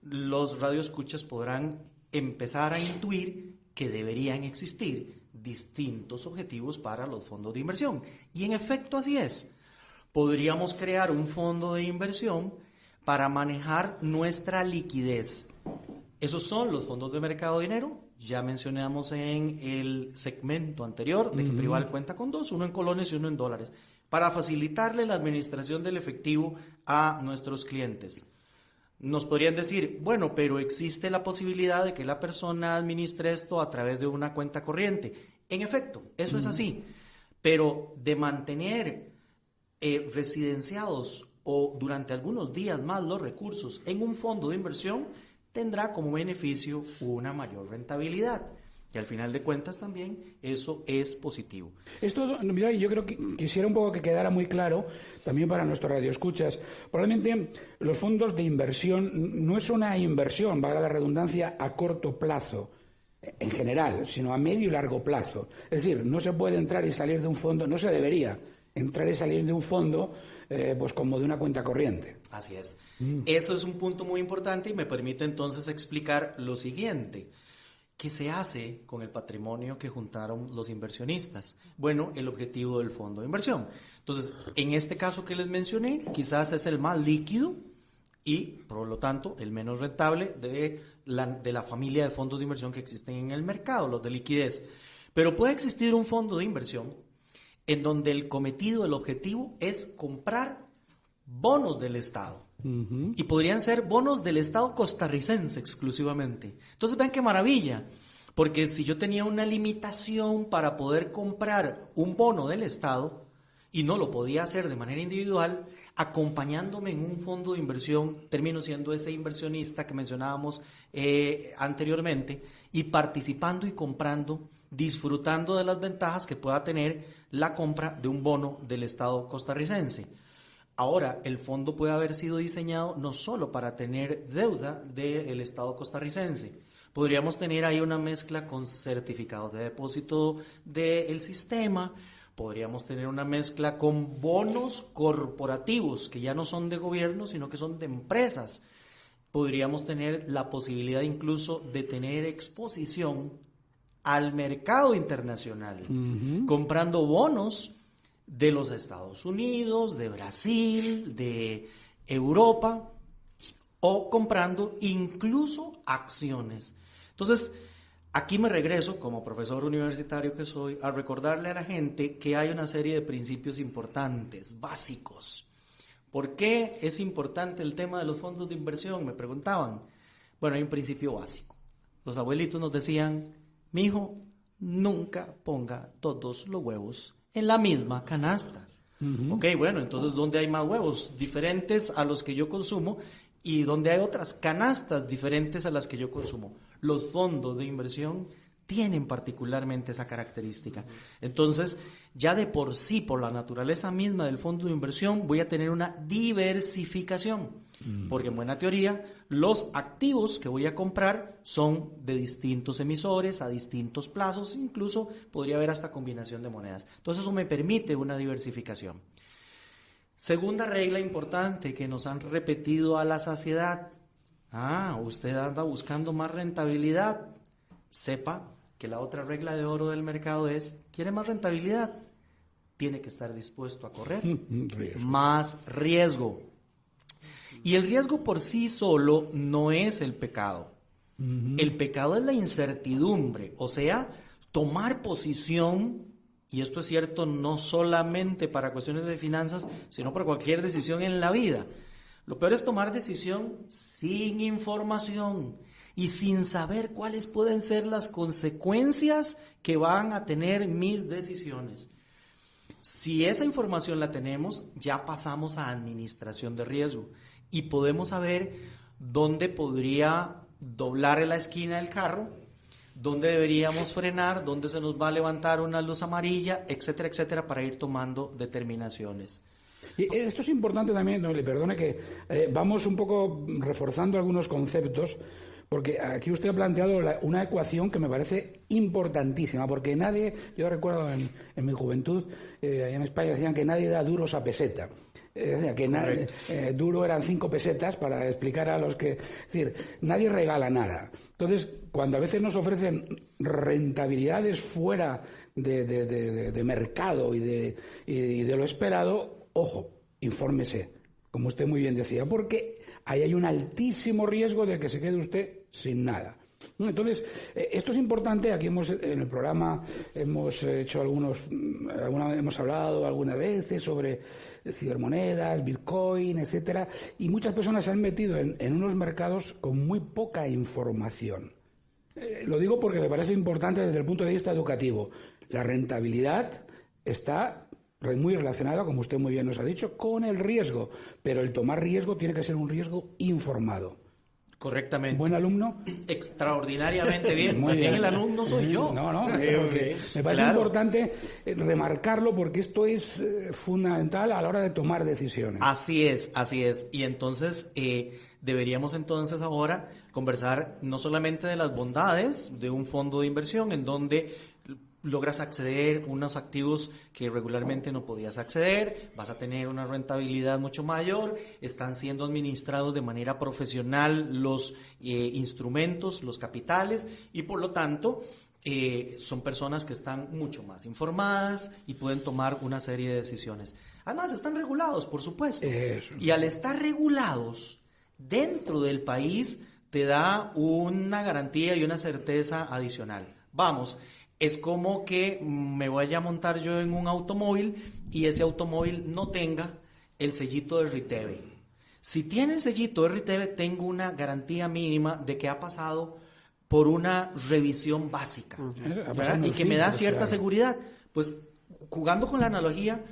los radioescuchas podrán empezar a intuir que deberían existir distintos objetivos para los fondos de inversión. Y en efecto así es. Podríamos crear un fondo de inversión para manejar nuestra liquidez. Esos son los fondos de mercado de dinero Ya mencionamos en el segmento anterior de que Prival cuenta con dos, uno en colones y uno en dólares, para facilitarle la administración del efectivo a nuestros clientes. Nos podrían decir, bueno, pero existe la posibilidad de que la persona administre esto a través de una cuenta corriente. En efecto, eso es así, pero de mantener residenciados o durante algunos días más los recursos en un fondo de inversión, tendrá como beneficio una mayor rentabilidad. Y al final de cuentas también eso es positivo. Esto, mira, yo creo que quisiera un poco que quedara muy claro también para nuestros radioescuchas. Probablemente los fondos de inversión no es una inversión, valga la redundancia, a corto plazo en general, sino a medio y largo plazo. Es decir, no se puede entrar y salir de un fondo, no se debería entrar y salir de un fondo pues como de una cuenta corriente. Así es. Eso es un punto muy importante y me permite entonces explicar lo siguiente. ¿Qué se hace con el patrimonio que juntaron los inversionistas? Bueno, el objetivo del fondo de inversión. Entonces, en este caso que les mencioné, quizás es el más líquido y, por lo tanto, el menos rentable de la familia de fondos de inversión que existen en el mercado, los de liquidez. Pero puede existir un fondo de inversión en donde el cometido, el objetivo, es comprar bonos del Estado. Y podrían ser bonos del Estado costarricense exclusivamente. Entonces vean qué maravilla, porque si yo tenía una limitación para poder comprar un bono del Estado y no lo podía hacer de manera individual, acompañándome en un fondo de inversión, termino siendo ese inversionista que mencionábamos anteriormente y participando y comprando, disfrutando de las ventajas que pueda tener la compra de un bono del Estado costarricense. Ahora, el fondo puede haber sido diseñado no solo para tener deuda del Estado costarricense. Podríamos tener ahí una mezcla con certificados de depósito del sistema, podríamos tener una mezcla con bonos corporativos que ya no son de gobierno, sino que son de empresas. Podríamos tener la posibilidad incluso de tener exposición al mercado internacional, comprando bonos de los Estados Unidos, de Brasil, de Europa, o comprando incluso acciones. Entonces, aquí me regreso, como profesor universitario que soy, a recordarle a la gente que hay una serie de principios importantes, básicos. ¿Por qué es importante el tema de los fondos de inversión? Me preguntaban. Bueno, hay un principio básico. Los abuelitos nos decían, mijo, nunca ponga todos los huevos en la misma canasta. Ok, bueno, entonces, ¿dónde hay más huevos? Diferentes a los que yo consumo y donde hay otras canastas diferentes a las que yo consumo. Los fondos de inversión tienen particularmente esa característica. Entonces, ya de por sí, por la naturaleza misma del fondo de inversión, voy a tener una diversificación. Porque en buena teoría, los activos que voy a comprar son de distintos emisores, a distintos plazos, incluso podría haber hasta combinación de monedas. Entonces eso me permite una diversificación. Segunda regla importante que nos han repetido a la saciedad. Usted anda buscando más rentabilidad. Sepa que la otra regla de oro del mercado es, ¿quiere más rentabilidad? Tiene que estar dispuesto a correr más riesgo. Y el riesgo por sí solo no es el pecado. El pecado es la incertidumbre, o sea, tomar posición, y esto es cierto no solamente para cuestiones de finanzas, sino para cualquier decisión en la vida. Lo peor es tomar decisión sin información y sin saber cuáles pueden ser las consecuencias que van a tener mis decisiones. Si esa información la tenemos, ya pasamos a administración de riesgo. Y podemos saber dónde podría doblar la esquina del carro, dónde deberíamos frenar, dónde se nos va a levantar una luz amarilla, etcétera, etcétera, para ir tomando determinaciones. Y esto es importante también, no le perdone que vamos un poco reforzando algunos conceptos, porque aquí usted ha planteado una ecuación que me parece importantísima, porque nadie, yo recuerdo en mi juventud, allá en España decían que nadie da duros a peseta. Es decir, que duro eran 5 pesetas para explicar a los que... Es decir, nadie regala nada. Entonces, cuando a veces nos ofrecen rentabilidades fuera de mercado y de lo esperado, ojo, infórmese, como usted muy bien decía, porque ahí hay un altísimo riesgo de que se quede usted sin nada. Entonces, esto es importante. Aquí en el programa hemos hecho hemos hablado algunas veces sobre cibermonedas, Bitcoin, etcétera, y muchas personas se han metido en unos mercados con muy poca información. Lo digo porque me parece importante desde el punto de vista educativo. La rentabilidad está muy relacionada, como usted muy bien nos ha dicho, con el riesgo, pero el tomar riesgo tiene que ser un riesgo informado. Correctamente. ¿Buen alumno? Extraordinariamente bien. Muy bien. El alumno soy yo. No. Me parece importante remarcarlo porque esto es fundamental a la hora de tomar decisiones. Así es. Y entonces deberíamos entonces ahora conversar no solamente de las bondades de un fondo de inversión en donde logras acceder a unos activos que regularmente no podías acceder, vas a tener una rentabilidad mucho mayor, están siendo administrados de manera profesional los instrumentos, los capitales, y por lo tanto son personas que están mucho más informadas y pueden tomar una serie de decisiones. Además están regulados, por supuesto, y al estar regulados dentro del país te da una garantía y una certeza adicional. Vamos, es como que me vaya a montar yo en un automóvil y ese automóvil no tenga el sellito de RITEVE. Si tiene el sellito de RITEVE, tengo una garantía mínima de que ha pasado por una revisión básica, ¿verdad? Y que me da cierta seguridad. Pues, jugando con la analogía,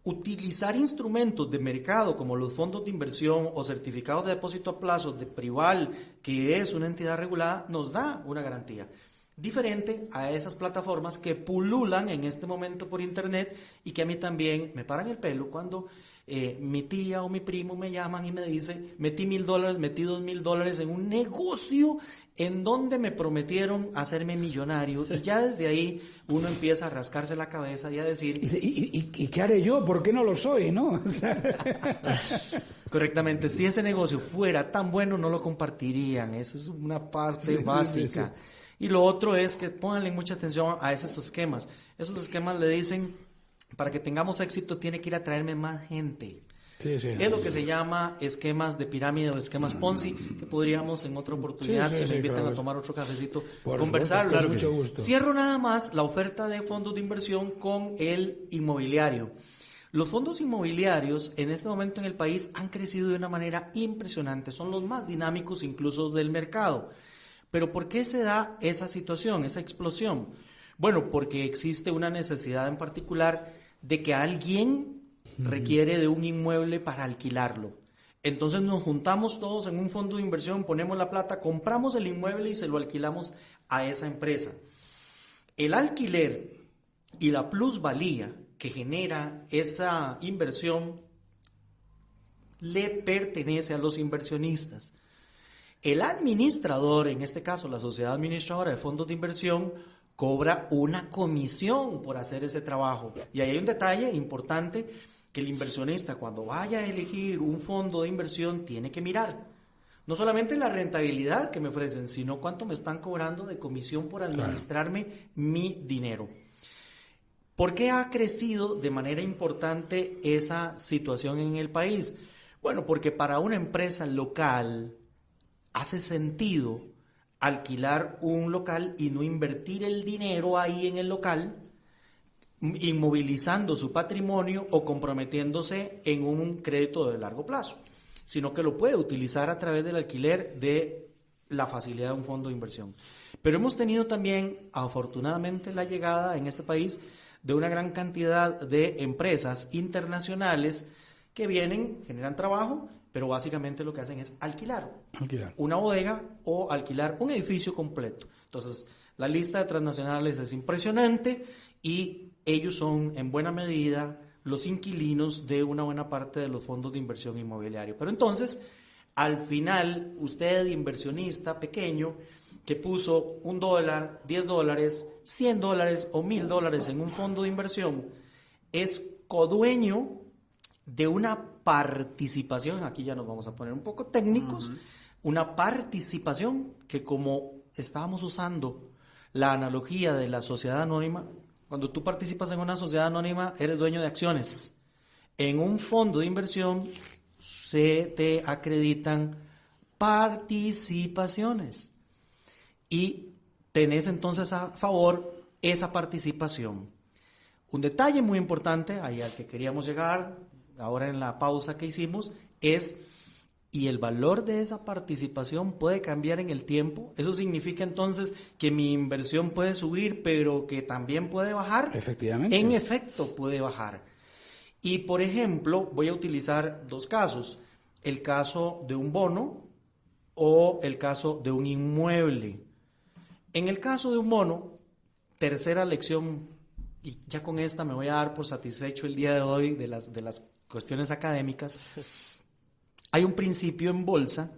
utilizar instrumentos de mercado como los fondos de inversión o certificados de depósito a plazo de Prival, que es una entidad regulada, nos da una garantía. Diferente a esas plataformas que pululan en este momento por internet y que a mí también me paran el pelo cuando mi tía o mi primo me llaman y me dicen: metí $1,000, metí $2,000 en un negocio en donde me prometieron hacerme millonario, y ya desde ahí uno empieza a rascarse la cabeza y a decir ¿y qué haré yo? ¿Por qué no lo soy? ¿No? Correctamente, si ese negocio fuera tan bueno no lo compartirían. Esa es una parte básica. Sí. Y lo otro es que pónganle mucha atención a esos esquemas. Esos esquemas le dicen: para que tengamos éxito tiene que ir a traerme más gente. Es lo que se llama esquemas de pirámide o esquemas Ponzi, que podríamos en otra oportunidad, si me invitan a tomar otro cafecito, conversar. Claro, mucho gusto. Cierro nada más la oferta de fondos de inversión con el inmobiliario. Los fondos inmobiliarios en este momento en el país han crecido de una manera impresionante. Son los más dinámicos incluso del mercado. ¿Pero por qué se da esa situación, esa explosión? Bueno, porque existe una necesidad en particular de que alguien requiere de un inmueble para alquilarlo. Entonces nos juntamos todos en un fondo de inversión, ponemos la plata, compramos el inmueble y se lo alquilamos a esa empresa. El alquiler y la plusvalía que genera esa inversión le pertenece a los inversionistas. El administrador, en este caso la sociedad administradora de fondos de inversión, cobra una comisión por hacer ese trabajo. Y ahí hay un detalle importante que el inversionista, cuando vaya a elegir un fondo de inversión, tiene que mirar. No solamente la rentabilidad que me ofrecen, sino cuánto me están cobrando de comisión por administrarme mi dinero. ¿Por qué ha crecido de manera importante esa situación en el país? Bueno, porque para una empresa local hace sentido alquilar un local y no invertir el dinero ahí en el local, inmovilizando su patrimonio o comprometiéndose en un crédito de largo plazo, sino que lo puede utilizar a través del alquiler de la facilidad de un fondo de inversión. Pero hemos tenido también, afortunadamente, la llegada en este país de una gran cantidad de empresas internacionales que vienen, generan trabajo, pero básicamente lo que hacen es alquilar una bodega o alquilar un edificio completo. Entonces, la lista de transnacionales es impresionante y ellos son en buena medida los inquilinos de una buena parte de los fondos de inversión inmobiliario. Pero entonces, al final, usted, inversionista pequeño, que puso $1, $10, $100 o $1,000 en un fondo de inversión, es codueño de una participación, aquí ya nos vamos a poner un poco técnicos, una participación que, como estábamos usando la analogía de la sociedad anónima, cuando tú participas en una sociedad anónima eres dueño de acciones. En un fondo de inversión se te acreditan participaciones. y tenés entonces a favor esa participación. Un detalle muy importante, ahí al que queríamos llegar, ahora en la pausa que hicimos, es, y el valor de esa participación puede cambiar en el tiempo. Eso significa entonces que mi inversión puede subir, pero que también puede bajar. Efectivamente. En efecto, puede bajar. Y, por ejemplo, voy a utilizar dos casos. El caso de un bono o el caso de un inmueble. En el caso de un bono, tercera lección, y ya con esta me voy a dar por satisfecho el día de hoy de las cuestiones académicas. Hay un principio en bolsa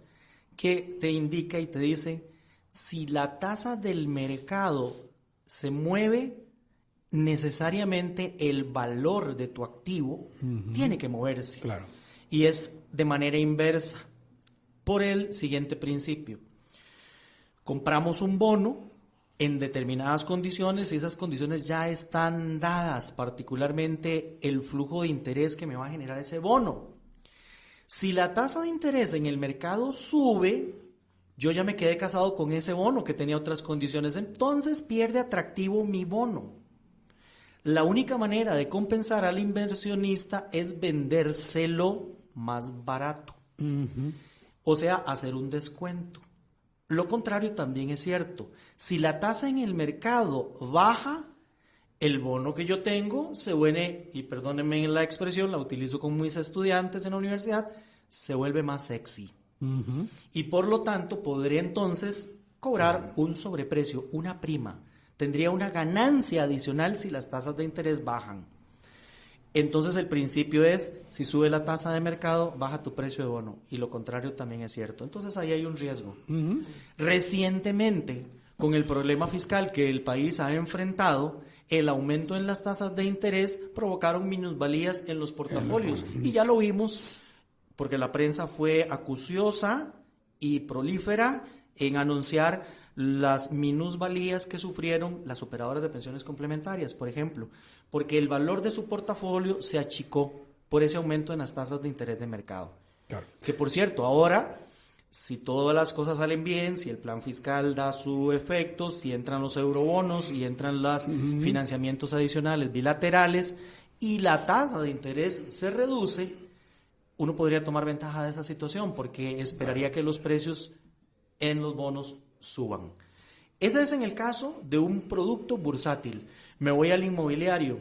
que te indica y te dice, si la tasa del mercado se mueve, necesariamente el valor de tu activo tiene que moverse. Claro. Y es de manera inversa, por el siguiente principio. Compramos un bono en determinadas condiciones y esas condiciones ya están dadas, particularmente el flujo de interés que me va a generar ese bono. Si la tasa de interés en el mercado sube, yo ya me quedé casado con ese bono que tenía otras condiciones, entonces pierde atractivo mi bono. La única manera de compensar al inversionista es vendérselo más barato, o sea, hacer un descuento. Lo contrario también es cierto. Si la tasa en el mercado baja, el bono que yo tengo se vuelve, y perdónenme la expresión, la utilizo con mis estudiantes en la universidad, se vuelve más sexy. Y por lo tanto podré entonces cobrar un sobreprecio, una prima. Tendría una ganancia adicional si las tasas de interés bajan. Entonces el principio es, si sube la tasa de mercado, baja tu precio de bono. Y lo contrario también es cierto. Entonces ahí hay un riesgo. Recientemente, con el problema fiscal que el país ha enfrentado, el aumento en las tasas de interés provocaron minusvalías en los portafolios. Y ya lo vimos, porque la prensa fue acuciosa y prolífera en anunciar las minusvalías que sufrieron las operadoras de pensiones complementarias, por ejemplo, porque el valor de su portafolio se achicó por ese aumento en las tasas de interés de mercado. Claro. Que por cierto, ahora, si todas las cosas salen bien, si el plan fiscal da su efecto, si entran los eurobonos y entran los financiamientos adicionales bilaterales y la tasa de interés se reduce, uno podría tomar ventaja de esa situación porque esperaría que los precios en los bonos suban. Ese es en el caso de un producto bursátil. Me voy al inmobiliario.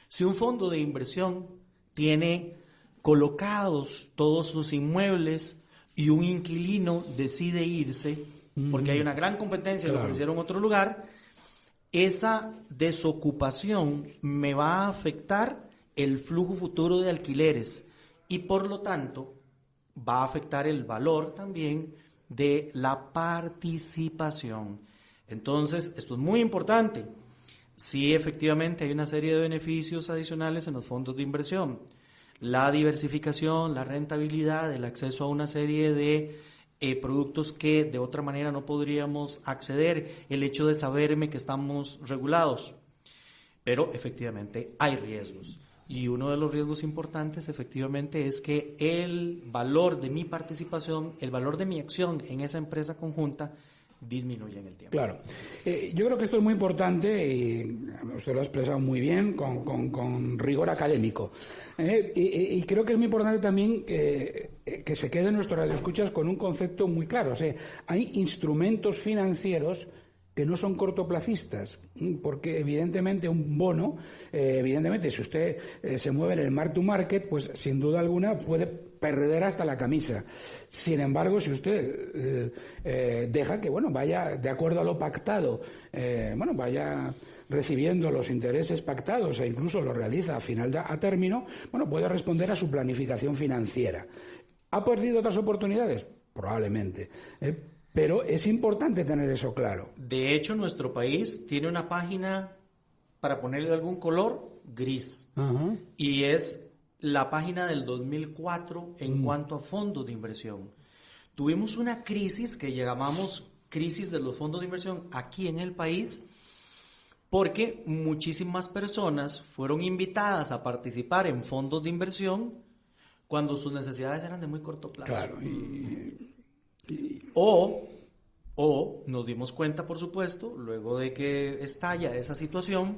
Si un fondo de inversión tiene colocados todos sus inmuebles y un inquilino decide irse, porque hay una gran competencia y lo ofrecieron en otro lugar, esa desocupación me va a afectar el flujo futuro de alquileres y por lo tanto va a afectar el valor también de la participación. Entonces, esto es muy importante. Sí, efectivamente hay una serie de beneficios adicionales en los fondos de inversión. La diversificación, la rentabilidad, el acceso a una serie de productos que de otra manera no podríamos acceder, el hecho de saberme que estamos regulados. Pero efectivamente hay riesgos. Y uno de los riesgos importantes efectivamente es que el valor de mi participación, el valor de mi acción en esa empresa conjunta disminuye en el tiempo. Claro. Yo creo que esto es muy importante y usted lo ha expresado muy bien, con rigor académico. Y creo que es muy importante también que se quede nuestro radioescuchas con un concepto muy claro. O sea, hay instrumentos financieros que no son cortoplacistas, porque evidentemente un bono, si usted se mueve en el mark to market, pues sin duda alguna puede perder hasta la camisa. Sin embargo, si usted deja que vaya de acuerdo a lo pactado, vaya recibiendo los intereses pactados e incluso lo realiza a término, puede responder a su planificación financiera. ¿Ha perdido otras oportunidades? Probablemente. Pero es importante tener eso claro. De hecho, nuestro país tiene una página, para ponerle algún color, gris. Y es la página del 2004 en cuanto a fondos de inversión. Tuvimos una crisis que llamamos crisis de los fondos de inversión aquí en el país, porque muchísimas personas fueron invitadas a participar en fondos de inversión cuando sus necesidades eran de muy corto plazo. Claro. O O nos dimos cuenta, por supuesto, luego de que estalla esa situación,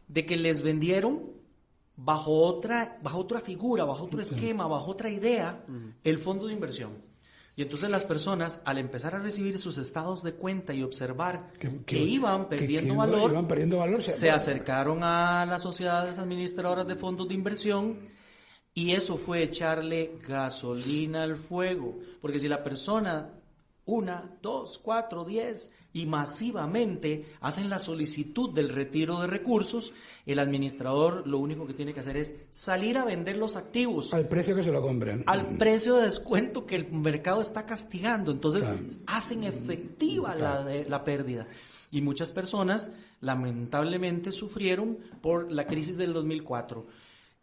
de que les vendieron bajo otra figura, bajo otro esquema, bajo otra idea, el fondo de inversión. Y entonces las personas, al empezar a recibir sus estados de cuenta y observar que iban perdiendo valor, se acercaron a las sociedades administradoras de fondos de inversión, y eso fue echarle gasolina al fuego. Porque si la persona 1, 2, 4, 10 y masivamente hacen la solicitud del retiro de recursos, el administrador lo único que tiene que hacer es salir a vender los activos. Al precio que se lo compren. Al precio de descuento que el mercado está castigando. Entonces hacen efectiva la pérdida. Y muchas personas lamentablemente sufrieron por la crisis del 2004.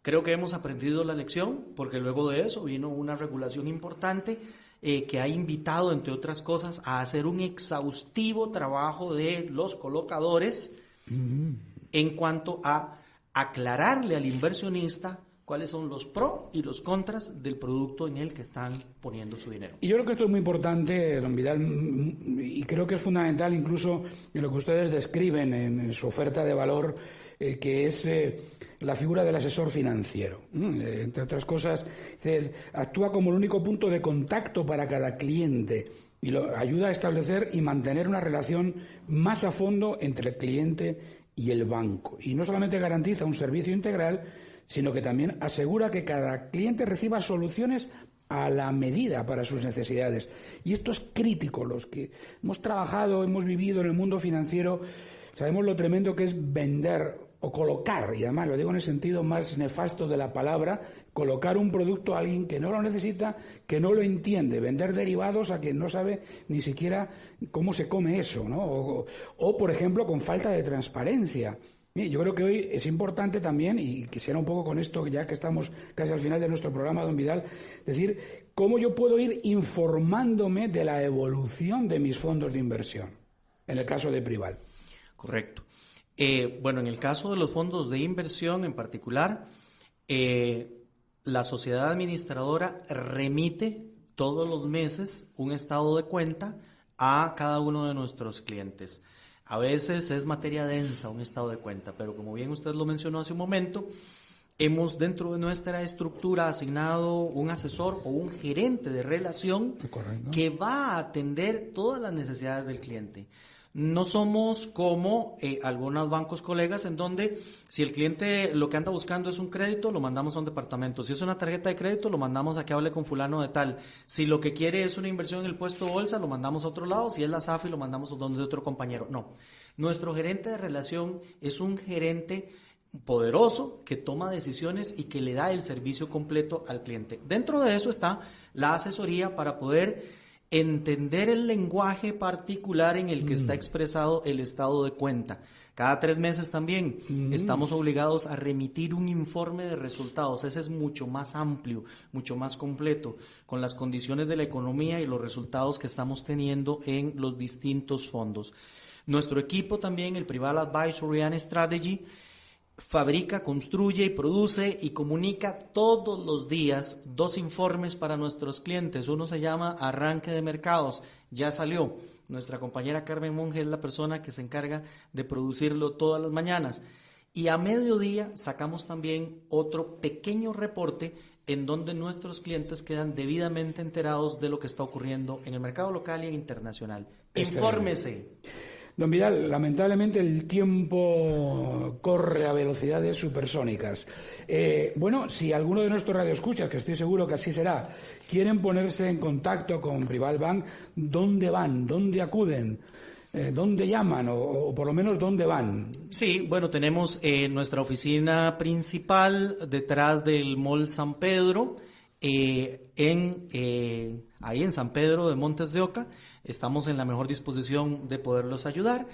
Creo que hemos aprendido la lección, porque luego de eso vino una regulación importante que ha invitado, entre otras cosas, a hacer un exhaustivo trabajo de los colocadores en cuanto a aclararle al inversionista cuáles son los pros y los contras del producto en el que están poniendo su dinero. Y yo creo que esto es muy importante, don Vidal, y creo que es fundamental incluso en lo que ustedes describen en su oferta de valor, que es la figura del asesor financiero. Entre otras cosas, actúa como el único punto de contacto para cada cliente y lo ayuda a establecer y mantener una relación más a fondo entre el cliente y el banco. Y no solamente garantiza un servicio integral, sino que también asegura que cada cliente reciba soluciones a la medida para sus necesidades. Y esto es crítico. Los que hemos trabajado, hemos vivido en el mundo financiero, sabemos lo tremendo que es vender o colocar, y además lo digo en el sentido más nefasto de la palabra, colocar un producto a alguien que no lo necesita, que no lo entiende, vender derivados a quien no sabe ni siquiera cómo se come eso, ¿no? O por ejemplo, con falta de transparencia. Yo creo que hoy es importante también, y quisiera un poco con esto, ya que estamos casi al final de nuestro programa, don Vidal, decir cómo yo puedo ir informándome de la evolución de mis fondos de inversión, en el caso de Prival. Correcto. Bueno, en el caso de los fondos de inversión en particular, la sociedad administradora remite todos los meses un estado de cuenta a cada uno de nuestros clientes. A veces es materia densa un estado de cuenta, pero como bien usted lo mencionó hace un momento, hemos dentro de nuestra estructura asignado un asesor o un gerente de relación que va a atender todas las necesidades del cliente. No somos como algunos bancos colegas en donde si el cliente lo que anda buscando es un crédito, lo mandamos a un departamento. Si es una tarjeta de crédito, lo mandamos a que hable con fulano de tal. Si lo que quiere es una inversión en el puesto bolsa, lo mandamos a otro lado. Si es la SAFI, lo mandamos a donde otro compañero. No. Nuestro gerente de relación es un gerente poderoso que toma decisiones y que le da el servicio completo al cliente. Dentro de eso está la asesoría para poder entender el lenguaje particular en el que está expresado el estado de cuenta. Cada 3 meses también estamos obligados a remitir un informe de resultados. Ese es mucho más amplio, mucho más completo, con las condiciones de la economía y los resultados que estamos teniendo en los distintos fondos. Nuestro equipo también, el Prival Advisory and Strategy, fabrica, construye y produce y comunica todos los días 2 informes para nuestros clientes. Uno se llama Arranque de Mercados, ya salió. Nuestra compañera Carmen Monge es la persona que se encarga de producirlo todas las mañanas. Y a mediodía sacamos también otro pequeño reporte en donde nuestros clientes quedan debidamente enterados de lo que está ocurriendo en el mercado local y internacional. Infórmese. Don Vidal, lamentablemente el tiempo corre a velocidades supersónicas. Bueno, si alguno de nuestros radioescuchas, que estoy seguro que así será, quieren ponerse en contacto con Prival Bank, ¿dónde van? ¿Dónde acuden? ¿Dónde llaman? O por lo menos, ¿dónde van? Sí, bueno, tenemos nuestra oficina principal detrás del Mall San Pedro, ahí en San Pedro de Montes de Oca. Estamos en la mejor disposición de poderlos ayudar,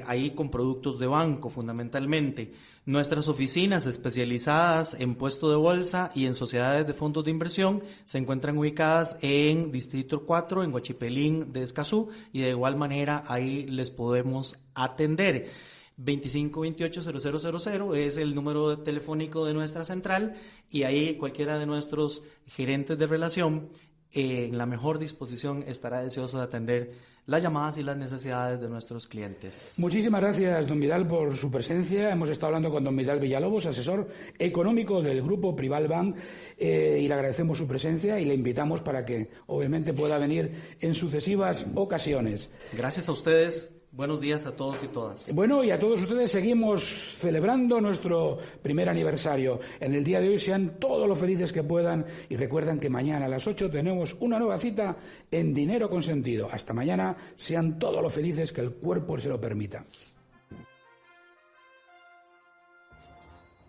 ahí con productos de banco fundamentalmente. Nuestras oficinas especializadas en puesto de bolsa y en sociedades de fondos de inversión se encuentran ubicadas en Distrito 4, en Huachipelín de Escazú, y de igual manera ahí les podemos atender. 2528-0000 es el número telefónico de nuestra central, y ahí cualquiera de nuestros gerentes de relación en la mejor disposición estará deseoso de atender las llamadas y las necesidades de nuestros clientes. Muchísimas gracias, don Vidal, por su presencia. Hemos estado hablando con don Vidal Villalobos, asesor económico del Grupo Privalbank, y le agradecemos su presencia y le invitamos para que, obviamente, pueda venir en sucesivas ocasiones. Gracias a ustedes. Buenos días a todos y todas. Bueno, y a todos ustedes seguimos celebrando nuestro primer aniversario. En el día de hoy sean todos los felices que puedan y recuerden que mañana a las 8 tenemos una nueva cita en Dinero Consentido. Hasta mañana, sean todos los felices que el cuerpo se lo permita.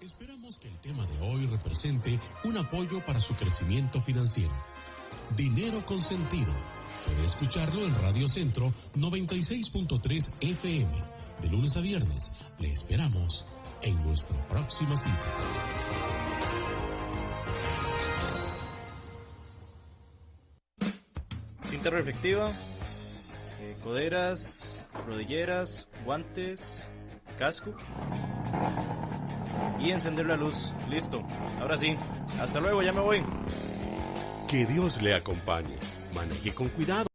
Esperamos que el tema de hoy represente un apoyo para su crecimiento financiero. Dinero Consentido. Puede escucharlo en Radio Centro 96.3 FM. De lunes a viernes, le esperamos en nuestra próxima cita. Cinta reflectiva, coderas, rodilleras, guantes, casco y encender la luz. Listo. Ahora sí. Hasta luego, ya me voy. Que Dios le acompañe. Maneje con cuidado.